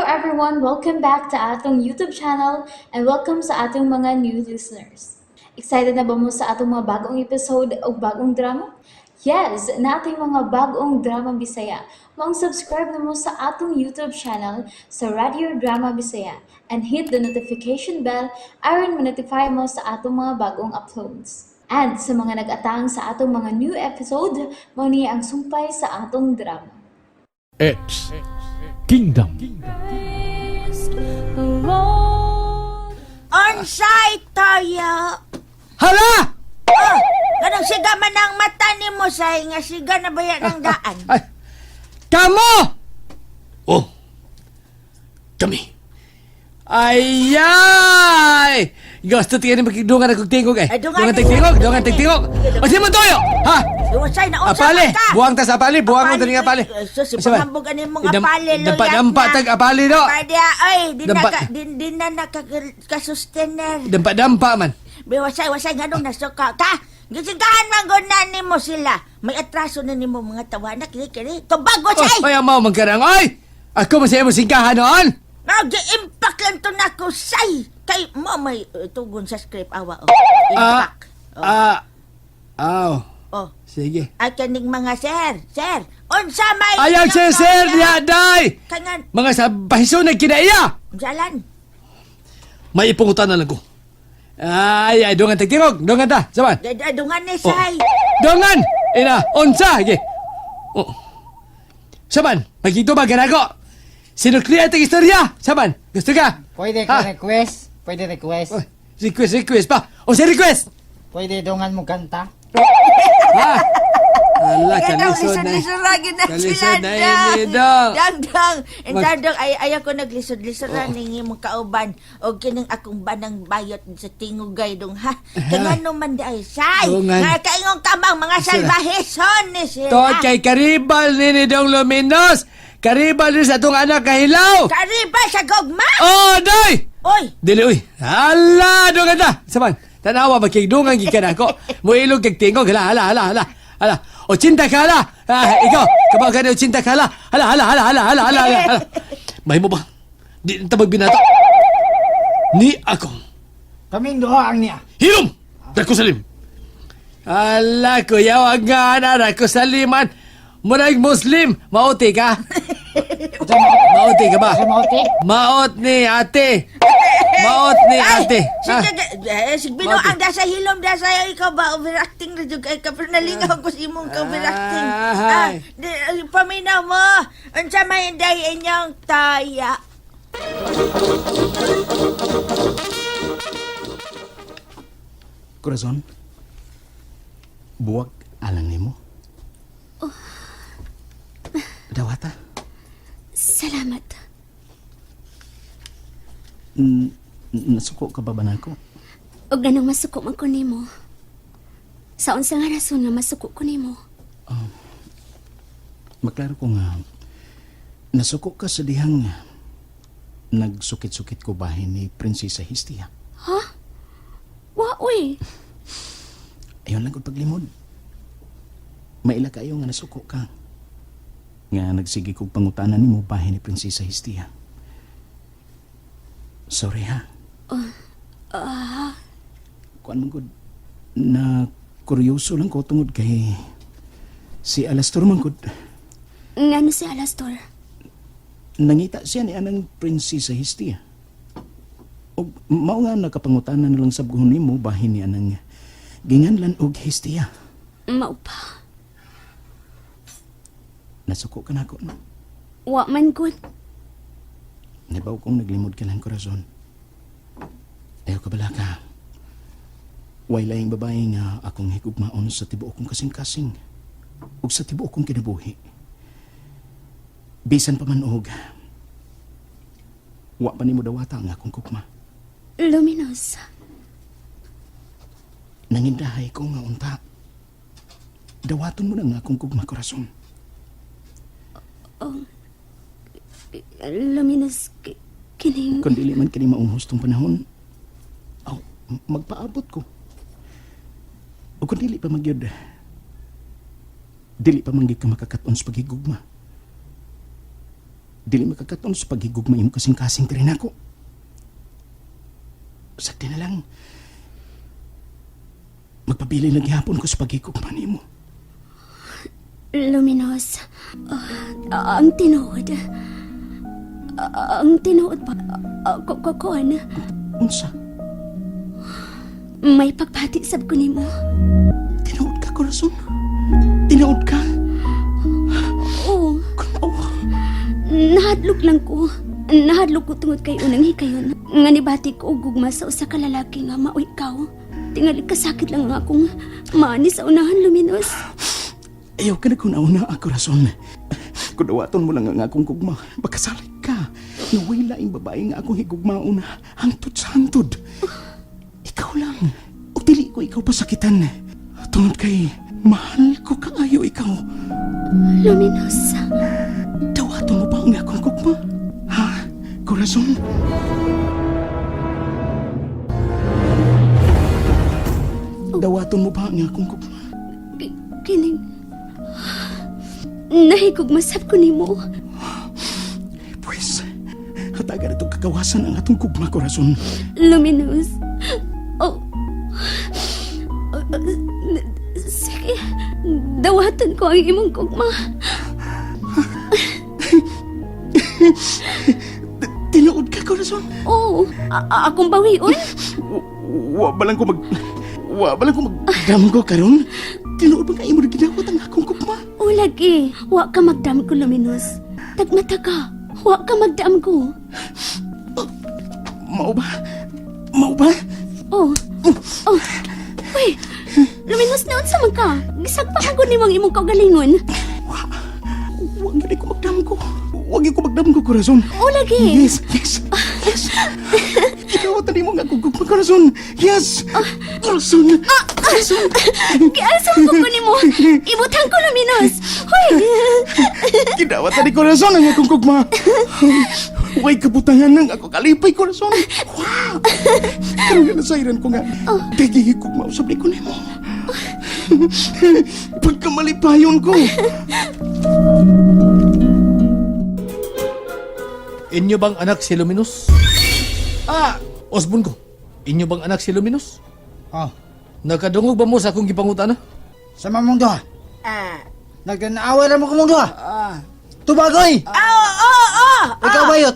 everyone, welcome back to atong YouTube channel and welcome sa atong mga new listeners. Excited na ba mo sa atong mga bagong episode o bagong drama? Yes, na ating mga bagong drama Bisaya. Subscribe na mo sa atong YouTube channel sa Radio Drama Bisaya and hit the notification bell aron ma-notify mo sa atong mga bagong uploads. And sa mga nag-atang sa atong mga new episode, mo niya ang sumpay sa atong drama. It's Kingdom. Onsay tayo. Hala! Oh, ganang siga man ang mata ni mo say nga siga na baya ng daan. Ay, kamo! Oh, kami. Ay! Gusto tingnan ni magkidungan ako tingog eh. Ay, dungan Dungan tingog. O siya mo toyo! Ha? Unsay na unsa Apali! ka? Buang tas apali! Buang mo taning apali! So si pangambog ani mong apali lo. Dampa tag apali do! Padia ay Dampa- din na nakasustener. Dampa man. Wasay nga nung nasuka ka. Gisigahan man gud na nimo sila. May atraso na nimo mga tawanak kini. Tubago say. Ay, amaw magkarang. Ay! Ako masaya mo singkahan noon! Nag-impact lang to na ko say. Kay mo may tugon sa script awa o. Ah, Impact. aw. Oh. Sige. Ay kaning mga sir. Unsa may Ayaw siya, sir! Diya, day! Kangan, Mga sa bahiso na kinaiya! jalan. May ipungutan na lang ko. Ay, dongan tagtingog. Dongan ta. Saban. Dadungan ni say. Dongan! Ina, onsa. Sige. Oh. Saban, magkitubagan ako. Sinukliya itong istorya. Saban, gusto ka? Pwede Ha? ka request. Pwede request. Oh, request pa. O, si request! Pwede dongan mo kanta. Ha? Ala, Kaya kalisod na. lisod lagi na Kalisod sila. na ini, dong. Dang. Entadong ayaw ko naglisod-lisod na ningi mong kauban. O kining akong banang bayot sa tingugay dong ha. Kaya man di ay say. Dungan. Nga kaingong kamang mga Sila. salbaheson ni sila. Tot kay karibal ni Dong Luminos. Karibal ni sa itong anak kahilaw. Kariba sa gogma. Oh, day! Oy. Dili, uy. Hala, dongan ta. Saban, tanawa magkigdungan gikan ako. Muilog kag tingog. Hala. 80 ka hala. Ikaw, kapag ka na 80 ka hala. Hala. May mo ba? Di na tabag binata. Ni ako. Kaming duha ang niya. Hilom! Dako salim. Hala, kuya, wag nga na. Dako saliman. Murag Muslim. Mauti ka? Mauti ka ba? Sa mauti. Maot ni ate. Sige, Mauti. ang dasa hilom, dasa ikaw ba, overacting na dyan kay kapag nalingaw ko si mong overacting. Ay. Paminaw mo, ang sa may inday inyong taya. Corazon, buwag alang nimo. Dawata, Salamat. nasuko ka ba nako? Og ganong masuko man ko nimo. Sa unsa nga rason nga masuko ko nimo? Maklaro ko nga, nasuko ka sa dihang nagsukit-sukit ko bahin ni Prinsesa Histia. Ha? Wa uy. Ayon lang ko paglimod. Maila kayo nga nasuko ka. Nga nagsige kong pangutanan ni mo bahin ni Prinsesa Histia. Sorry ha. Kuan man gud na kuryoso lang ko tungod kay si Alastor man gud Ngano si Alastor? nangita siya ni anang Prinsesa Histia. Og mao nga nakapangutanan na lang sab ko nimo bahin ni anang ginganlan og Histia. Mao pa. Nasuko ka nako no. Wa man gud. Nabaw kong naglimod ka lang korazon. Ayaw ka bala ka. Way laing babae nga akong higugmaon sa tibuok kong kasing-kasing. Ug sa tibuok kong kinabuhi. Bisan pa man og. Wa pa ni mo dawata nga akong kukma. Luminos. Nangindahay ko nga unta. Dawaton mo na nga akong kugma korazon. Luminos kining Kung dili man kini maong hustong panahon, magpaabot ko. O kung dili pa magyod, dili pa manggit ka makakaton sa paghigugma. dili makakaton sa paghigugma imo kasing-kasing tiri nako. Sakti na lang. Magpabilin na gihapon ko sa paghigugma nimo. Luminous. Ang tinuod. Ang tinuod pa. Kuan. Unsa? May pagpati sab ko nimo. Tinood ka, Corazon? Tinood ka? Oo. Kunawa. Nahadlok lang ko. Nahadlok ko tungod kay unang hikayon. Nga nibati ko og gugma sa usa ka lalaki nga mao ikaw. Tingali kasakit lang nga akong maani sa unahan, Luminous. Ayaw ka na kunauna, Corazon. Kudawaton mo lang ang akong gugma. Bakasalit ka. Naway laing babae nga akong higugmaon. Hangtod sa hangtod. Ikaw lang. O dili ko ikaw pasakitan. Tungod kay mahal ko kaayo ikaw. Luminous. Dawaton mo ba ang akong gugma? Ha? Corazon? Dawaton mo ba ang akong gugma? Kining... Nahigugmasap ko nimo. Pues, hatagan itong kagawasan ang atong gugma, Corazon. Luminous. Oh. Sige. Dawatan ko ang imong gugma. Tinood ka, Corazon? Oo. Akong bawion? Wa ba lang ko magdamgo karon? Tinood ba nga imo na ginawat ang akong gugma? O lagi. Wa ka magdam ko, Luminous. Tagmata ka. Wa ka magdam ko. Mao ba? Mao ba? Oh. Oh. Uy. Luminous na unsa man ka. Gisagpa ka gud nimong imong kaugalingon. Wag gid ko magdamgo. Wag ko magdamgo, Corazon. O lagi. Yes. Ginawat ni mo nga akong gugma, Corazon. Yes. Corazon. Kialsa ko nimo. Ibutang ko, Luminous. Hoy. Ginawat ni Corazon ang akong gugma. Huwag kabutangan ng ako kalipay, Corazon. Wow! Karoon na nasairan ko nga. Kaya kong mausap ni ko nimo. Pagkamalipayon ko. Inyo bang anak si Luminous? Osbon ko. Inyo bang anak si Luminous? Oh, Nakadungog ba mo sa akong gipangutana? sa mamong doha. Ah. Nagkanaaway na mo kumong doha. Tubagoy! Ikaw bayot.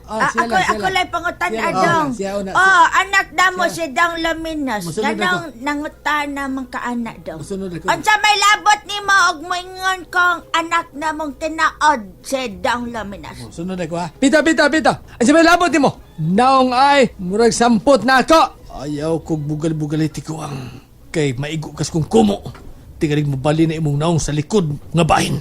Ako lang pangutan Siya, adong. siya una. Anak damo si Dang Luminous. Masunod Ganong nangutan namang kaanak dong. Masunod ako. Unsa may labot nimo og moingon kong anak namong tinaod si Dang Luminous. Sunod ako ha. Pita. Ang sabay labot ni mo. Naong ay, murag sampot na ako. Ayaw kong bugal-bugal ko ang kay maigo kas kong kumo. Tingalig mabali na imong naong sa likod nga bahin.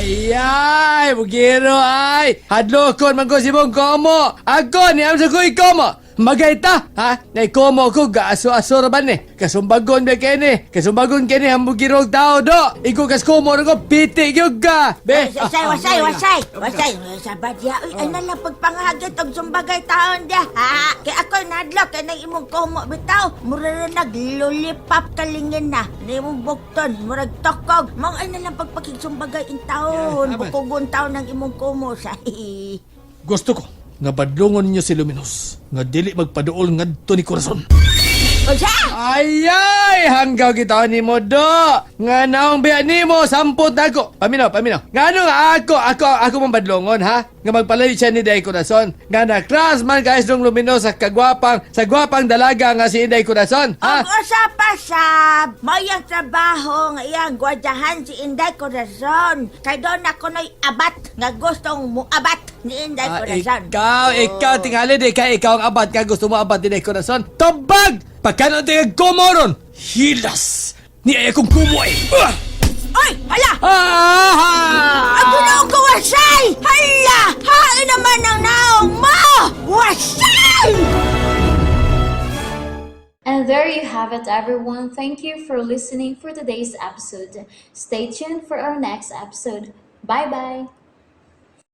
Ay, bugiro ay. Hadlokon man ko si mong komo. Ako ni amsa ko ikomo. Magaita, ha? Na ikomo ko gaaso-aso raban ni. Kasumbagon ba kini? Kasumbagon kini ang bugirong tao do. Iko kas komo ko piti gyud ka. Be. Wasay. Sa badya. Uy, ay nalang pagpangahagit og sumbagay taon dia. Ha? Kay ako nadlok kay nang imong kumo bitaw. Mura na naglulipap kalingin na. Ni imong bukton, murag tokog. Mong ay nalang pagpakigsumbagay in taon. Bukugon taon ng imong kumo sa Gusto ko nga badlongon ninyo si Luminous nga dili magpaduol ngadto ni Corazon. Osa! Ay, hanggaw kita ni mo do. Nga naong biya ni mo, sampot na ako. Paminaw. Nga ano nga ako mong badlongon, ha? Nga magpalayo siya ni Day Corazon. Nga na-crush man guys dong Luminosa sa gwapang dalaga nga si Inday Corazon, ha? Ang usap-asap, mayang trabaho nga iyang gwadyahan si Inday Corazon. Kay doon ako na'y abat nga gustong mo abat ni Inday Corazon. Ikaw, tingali di ka, ikaw ang abad ka, gusto mo abad ni Inday Corazon. Tobag! Pagkano tingag kumoron, hilas! Ni ay akong kumoy! Oy! Hala! Ah! Ako na ako wasay! Hala! Hain naman ang naong mo! Wasay! And there you have it, everyone. Thank you for listening for today's episode. Stay tuned for our next episode. Bye-bye.